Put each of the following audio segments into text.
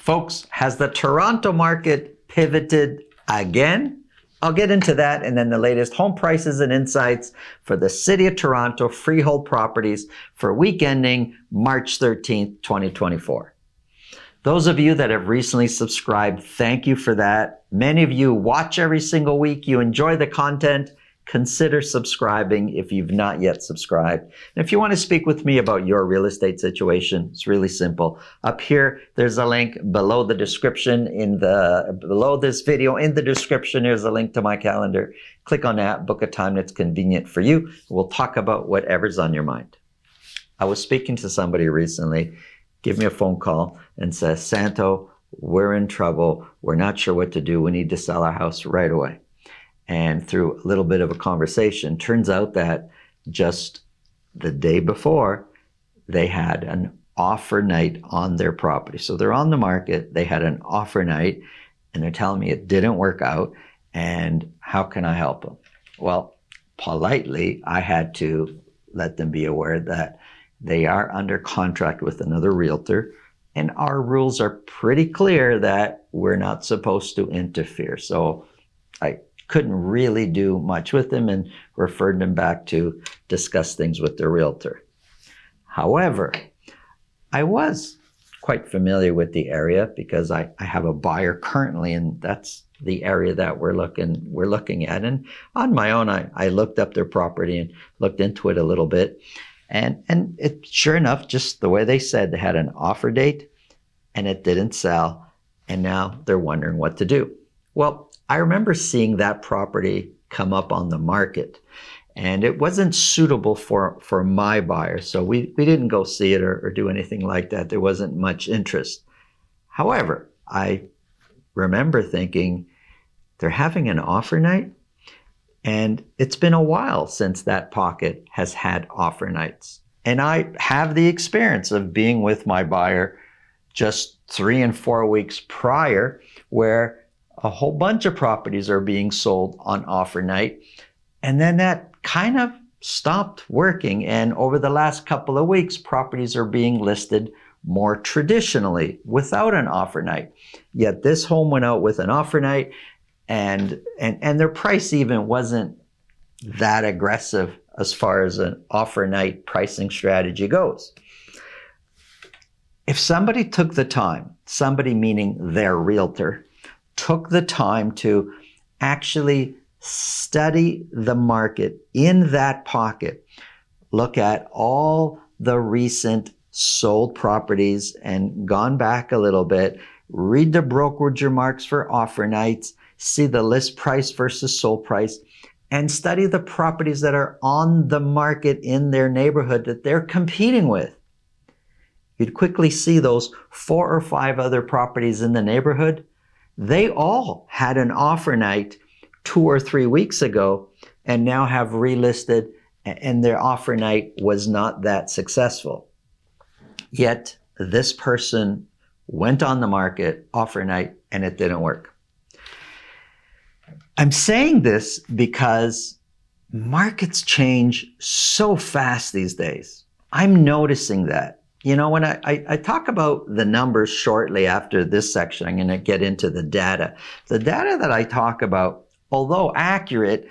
Folks, has the Toronto market pivoted again? I'll get into that and then the latest home prices and insights for the City of Toronto freehold properties for week ending March 13th, 2024. Those of you that have recently subscribed, thank you for that. Many of you watch every single week. You enjoy the content. Consider subscribing if you've not yet subscribed. And if you want to speak with me about your real estate situation, it's really simple. Up here, there's a link below the description below this video. In the description, there's a link to my calendar. Click on that, book a time that's convenient for you. We'll talk about whatever's on your mind. I was speaking to somebody recently, give me a phone call and says, Santo, we're in trouble. We're not sure what to do. We need to sell our house right away. And through a little bit of a conversation, turns out that just the day before, they had an offer night on their property. So they're on the market, they had an offer night, and they're telling me it didn't work out, and how can I help them? Well, politely, I had to let them be aware that they are under contract with another realtor, and our rules are pretty clear that we're not supposed to interfere. So I couldn't really do much with them and referred them back to discuss things with their realtor. However, I was quite familiar with the area because I have a buyer currently, and that's the area that we're looking at. And on my own, I looked up their property and looked into it a little bit. And it, sure enough, just the way they said, they had an offer date and it didn't sell. And now they're wondering what to do. Well, I remember seeing that property come up on the market, and it wasn't suitable for my buyer. So we didn't go see it or do anything like that. There wasn't much interest. However, I remember thinking they're having an offer night, and it's been a while since that pocket has had offer nights. And I have the experience of being with my buyer just 3 and 4 weeks prior, where a whole bunch of properties are being sold on offer night. And then that kind of stopped working. And over the last couple of weeks, properties are being listed more traditionally without an offer night. Yet this home went out with an offer night, and their price even wasn't that aggressive as far as an offer night pricing strategy goes. If somebody took the time, somebody meaning their realtor, took the time to actually study the market in that pocket, look at all the recent sold properties and gone back a little bit, read the brokerage remarks for offer nights, see the list price versus sold price, and study the properties that are on the market in their neighborhood that they're competing with. You'd quickly see those 4 or 5 other properties in the neighborhood. They all had an offer night 2 or 3 weeks ago and now have relisted, and their offer night was not that successful. Yet this person went on the market, offer night, and it didn't work. I'm saying this because markets change so fast these days. I'm noticing that. You know, when I talk about the numbers shortly after this section, I'm going to get into the data. The data that I talk about, although accurate,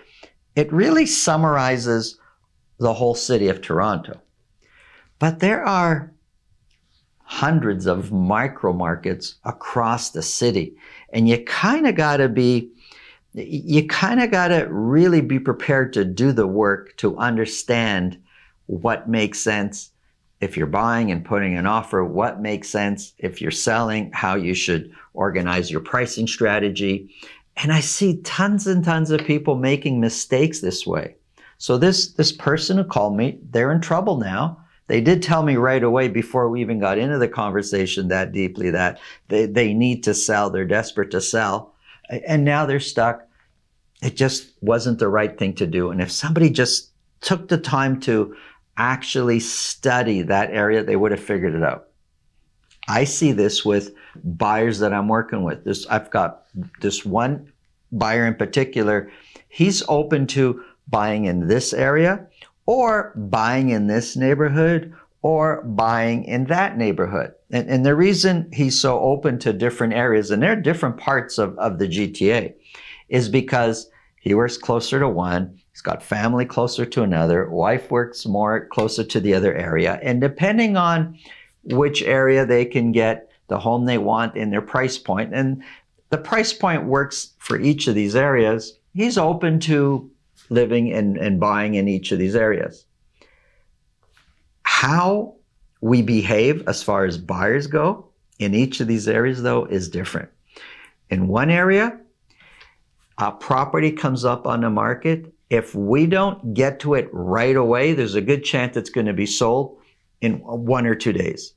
it really summarizes the whole city of Toronto. But there are hundreds of micro markets across the city, and you kind of got to really be prepared to do the work to understand what makes sense. If you're buying and putting an offer, what makes sense? If you're selling, how you should organize your pricing strategy. And I see tons and tons of people making mistakes this way. So this person who called me, they're in trouble now. They did tell me right away before we even got into the conversation that deeply that they need to sell. They're desperate to sell. And now they're stuck. It just wasn't the right thing to do. And if somebody just took the time to actually study that area, they would have figured it out. I see this with buyers that I'm working with. I've got this one buyer in particular. He's open to buying in this area or buying in this neighborhood or buying in that neighborhood. And the reason he's so open to different areas, and there are different parts of the GTA, is because he works closer to one, he's got family closer to another, wife works more closer to the other area, and depending on which area they can get the home they want in their price point, and the price point works for each of these areas, he's open to living and buying in each of these areas. How we behave as far as buyers go in each of these areas, though, is different. In one area, a property comes up on the market. If we don't get to it right away, there's a good chance it's going to be sold in 1 or 2 days.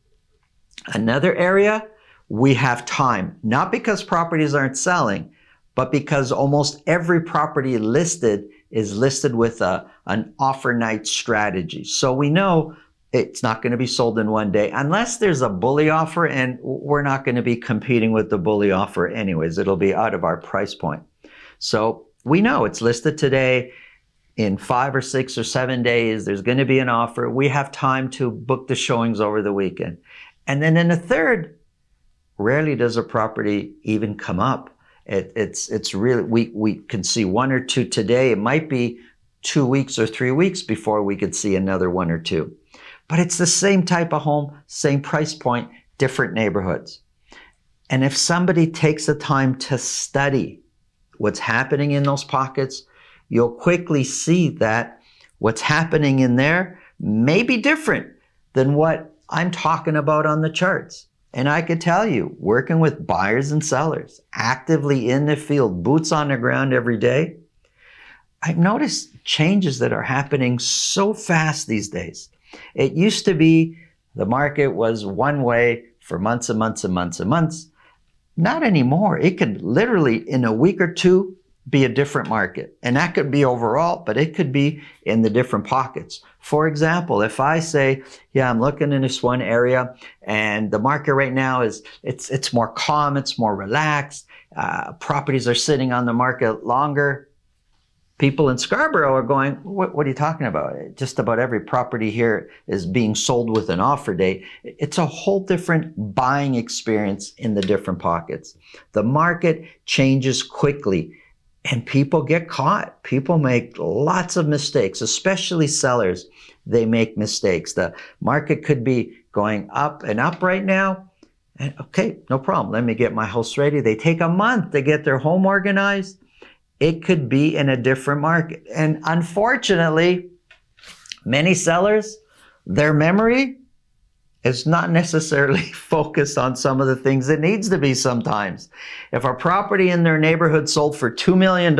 Another area, we have time, not because properties aren't selling, but because almost every property listed is listed with an offer night strategy. So we know it's not going to be sold in 1 day unless there's a bully offer, and we're not going to be competing with the bully offer anyways. It'll be out of our price point. So we know it's listed today. In 5 or 6 or 7 days, there's going to be an offer. We have time to book the showings over the weekend. And then in a third, rarely does a property even come up. It's really, we can see 1 or 2 today. It might be 2 weeks or 3 weeks before we could see another 1 or 2. But it's the same type of home, same price point, different neighborhoods. And if somebody takes the time to study what's happening in those pockets, you'll quickly see that what's happening in there may be different than what I'm talking about on the charts. And I could tell you, working with buyers and sellers, actively in the field, boots on the ground every day, I've noticed changes that are happening so fast these days. It used to be the market was one way for months and months and months and months. Not anymore. It could literally, in a week or two, be a different market. And that could be overall, but it could be in the different pockets. For example, if I say, yeah, I'm looking in this one area and the market right now is, it's more calm, it's more relaxed, properties are sitting on the market longer. People in Scarborough are going, what are you talking about? Just about every property here is being sold with an offer date. It's a whole different buying experience in the different pockets. The market changes quickly and people get caught. People make lots of mistakes, especially sellers. They make mistakes. The market could be going up and up right now. And okay, no problem. Let me get my house ready. They take a month to get their home organized. It could be in a different market. And unfortunately, many sellers, their memory is not necessarily focused on some of the things it needs to be sometimes. If a property in their neighborhood sold for $2 million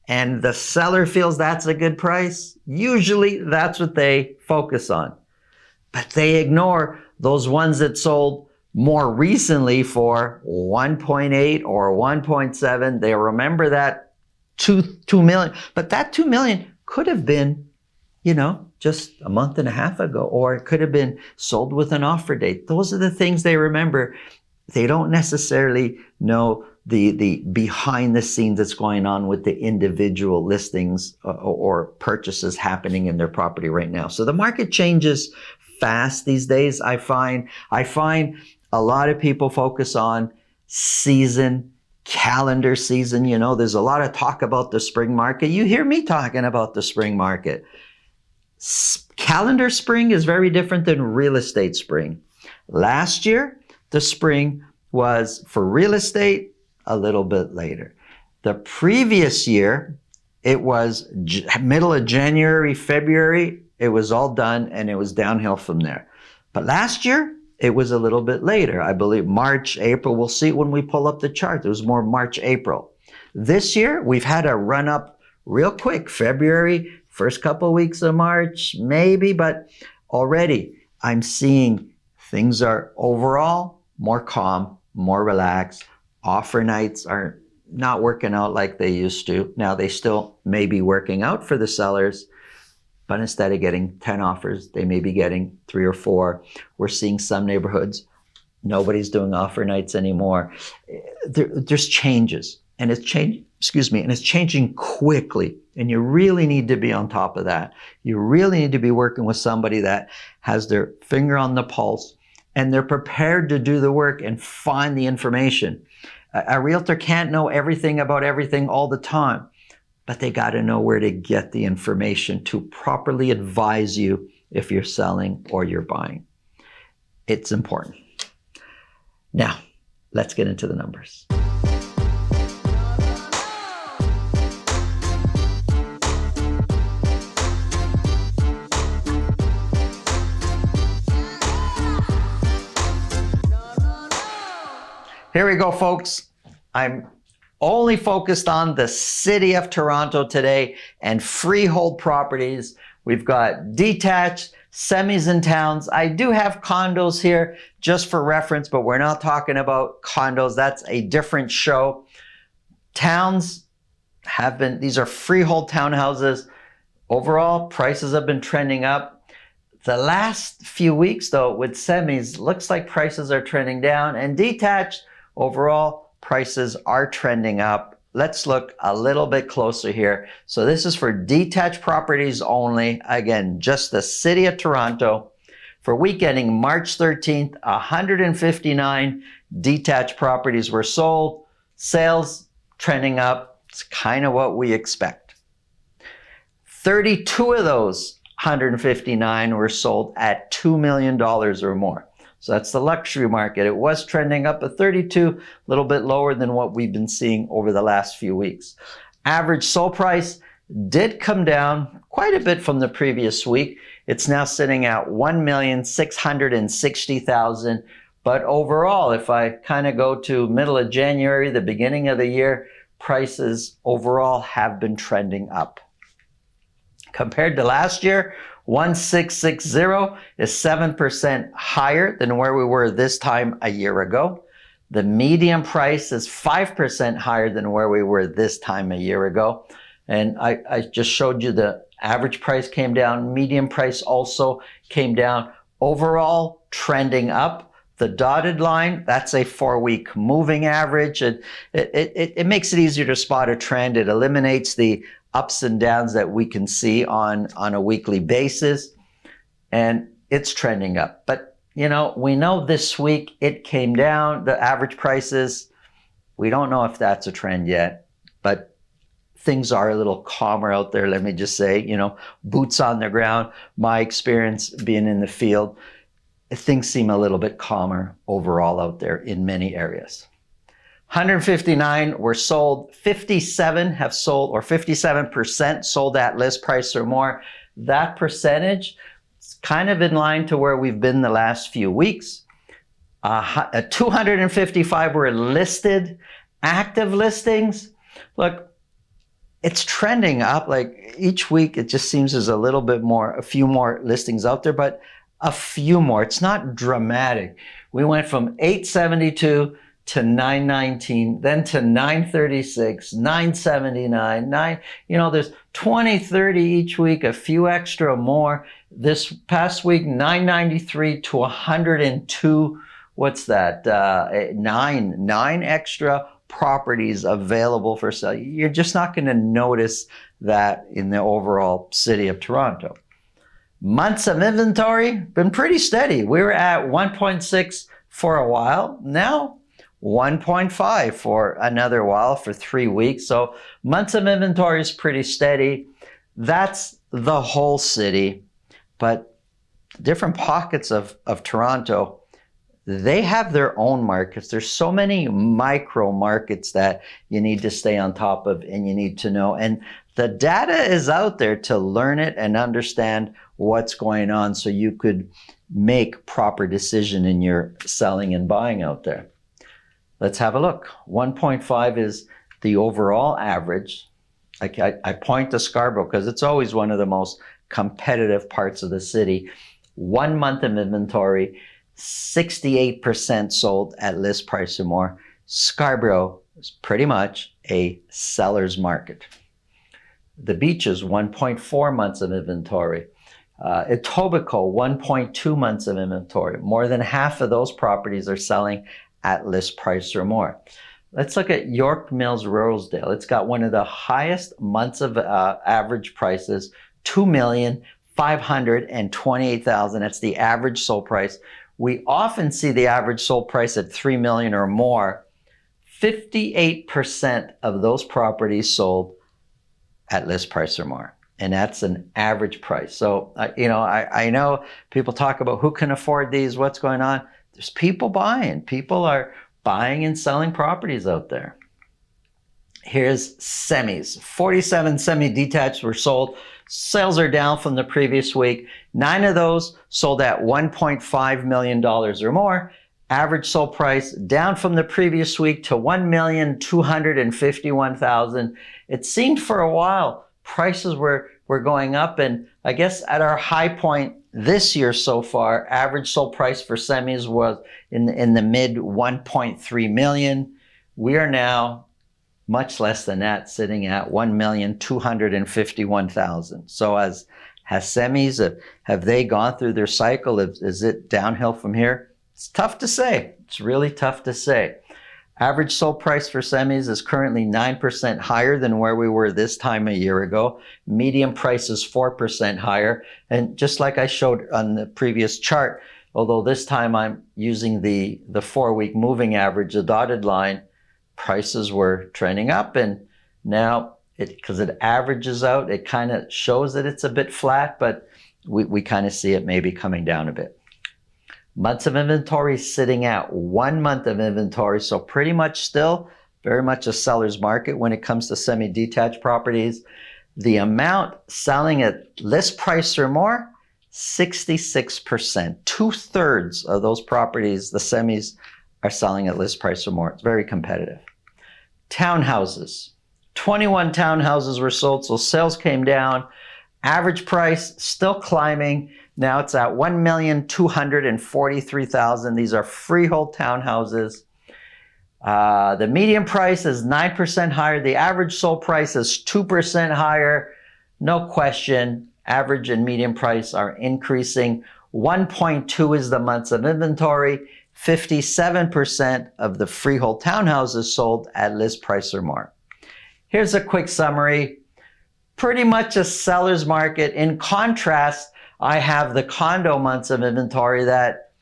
and the seller feels that's a good price, usually that's what they focus on. But they ignore those ones that sold more recently for 1.8 or 1.7. They remember that 2 million, but that 2 million could have been, just a month and a half ago, or it could have been sold with an offer date. Those are the things they remember. They don't necessarily know the behind the scenes that's going on with the individual listings or purchases happening in their property right now. So the market changes fast these days. I find a lot of people focus on calendar season. There's a lot of talk about the spring market. You hear me talking about the spring market. Calendar spring is very different than real estate spring. Last year, the spring was for real estate a little bit later. The previous year, it was middle of January, February, it was all done and it was downhill from there. But last year, it was a little bit later. I believe March, April, we'll see when we pull up the chart. It was more March, April. This year, we've had a run up real quick. February, first couple of weeks of March, maybe, but already I'm seeing things are overall more calm, more relaxed. Offer nights are not working out like they used to. Now, they still may be working out for the sellers, but instead of getting 10 offers, they may be getting 3 or 4. We're seeing some neighborhoods, nobody's doing offer nights anymore. There's changes, and it's excuse me, and it's changing quickly. And you really need to be on top of that. You really need to be working with somebody that has their finger on the pulse and they're prepared to do the work and find the information. A realtor can't know everything about everything all the time, but they got to know where to get the information to properly advise you if you're selling or you're buying. It's important. Now, let's get into the numbers. Here we go, folks. I'm only focused on the city of Toronto today and freehold properties. We've got detached, semis and towns. I do have condos here just for reference, but we're not talking about condos. That's a different show. Towns have been, these are freehold townhouses. Overall, prices have been trending up. The last few weeks, though, with semis, looks like prices are trending down, and detached, overall, prices are trending up. Let's look a little bit closer here. So this is for detached properties only. Again, just the city of Toronto. For week ending March 13th, 159 detached properties were sold. Sales trending up. It's kind of what we expect. 32 of those 159 were sold at $2 million or more. So that's the luxury market. It was trending up at 32, a little bit lower than what we've been seeing over the last few weeks. Average sold price did come down quite a bit from the previous week. It's now sitting at $1,660,000. But overall, if I kind of go to middle of January, the beginning of the year, prices overall have been trending up. Compared to last year, 1660 is 7% higher than where we were this time a year ago. The median price is 5% higher than where we were this time a year ago. And I just showed you the average price came down. Median price also came down. Overall, trending up. The dotted line, that's a 4-week moving average. It makes it easier to spot a trend. It eliminates the ups and downs that we can see on a weekly basis, and it's trending up. But, you know, we know this week it came down, the average prices. We don't know if that's a trend yet, but things are a little calmer out there. Let me just say, you know, boots on the ground, my experience being in the field, things seem a little bit calmer overall out there in many areas. 159 were sold, 57 have sold, or 57% sold at list price or more. That percentage is kind of in line to where we've been the last few weeks. 255 were listed, active listings. Look, it's trending up. Like each week, it just seems there's a little bit more, a few more listings out there, but a few more. It's not dramatic. We went from 872 to 919, then to 936, 979, you know, there's 20, 30 each week, a few extra more. This past week, 993 to 102. What's that? Nine extra properties available for sale. You're just not going to notice that in the overall city of Toronto. Months of inventory, been pretty steady. We were at 1.6 for a while. Now, 1.5 for another while, for 3 weeks. So months of inventory is pretty steady. That's the whole city. But different pockets of Toronto, they have their own markets. There's so many micro markets that you need to stay on top of and you need to know. And the data is out there to learn it and understand what's going on so you could make proper decision in your selling and buying out there. Let's have a look. 1.5 is the overall average. I point to Scarborough because it's always one of the most competitive parts of the city. 1 month of inventory, 68% sold at list price or more. Scarborough is pretty much a seller's market. The Beaches, 1.4 months of inventory. Etobicoke, 1.2 months of inventory. More than half of those properties are selling at list price or more. Let's look at York Mills Rosedale. It's got one of the highest months of average prices, 2,528,000. That's the average sold price. We often see the average sold price at 3 million or more. 58% of those properties sold at list price or more. And that's an average price. So, I know people talk about who can afford these, what's going on. There's people buying. People are buying and selling properties out there. Here's semis. 47 semi-detached were sold. Sales are down from the previous week. 9 of those sold at $1.5 million or more. Average sold price down from the previous week to $1,251,000. It seemed for a while prices were going up, and I guess at our high point this year so far, average sold price for semis was in the mid 1.3 million. We are now much less than that, sitting at 1,251,000. So has semis, have they gone through their cycle? Is it downhill from here? It's tough to say. It's really tough to say. Average sold price for semis is currently 9% higher than where we were this time a year ago. Median price is 4% higher. And just like I showed on the previous chart, although this time I'm using the 4-week moving average, the dotted line, prices were trending up, and now because it averages out, it kind of shows that it's a bit flat, but we kind of see it maybe coming down a bit. Months of inventory sitting at 1 month of inventory, so pretty much still very much a seller's market when it comes to semi-detached properties. The amount selling at list price or more, 66%. 2/3 of those properties, the semis, are selling at list price or more. It's very competitive. Townhouses. 21 townhouses were sold, so sales came down. Average price still climbing. Now it's at $1,243,000. These are freehold townhouses. The median price is 9% higher. The average sold price is 2% higher. No question, average and median price are increasing. 1.2 is the months of inventory. 57% of the freehold townhouses sold at list price or more. Here's a quick summary. Pretty much a seller's market. In contrast, I have the condo months of inventory that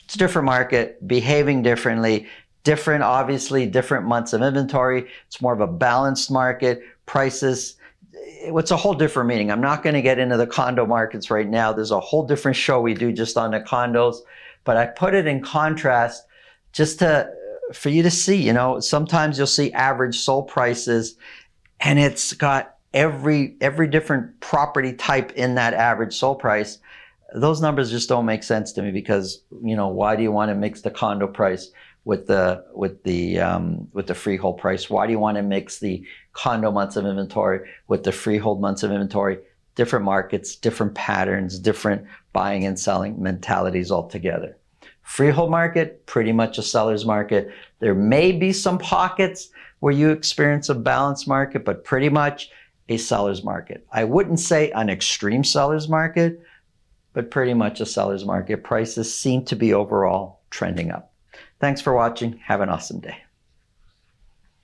it's a different market, behaving differently, obviously different months of inventory. It's more of a balanced market. Prices, it's a whole different meaning. I'm not going to get into the condo markets right now. There's a whole different show we do just on the condos, but I put it in contrast just for you to see, sometimes you'll see average sold prices and it's got every different property type in that average sold price. Those numbers just don't make sense to me because, why do you want to mix the condo price with the freehold price? Why do you want to mix the condo months of inventory with the freehold months of inventory? Different markets, different patterns, different buying and selling mentalities altogether. Freehold market, pretty much a seller's market. There may be some pockets where you experience a balanced market, but pretty much a seller's market. I wouldn't say an extreme seller's market, but pretty much a seller's market. Prices seem to be overall trending up. Thanks for watching. Have an awesome day.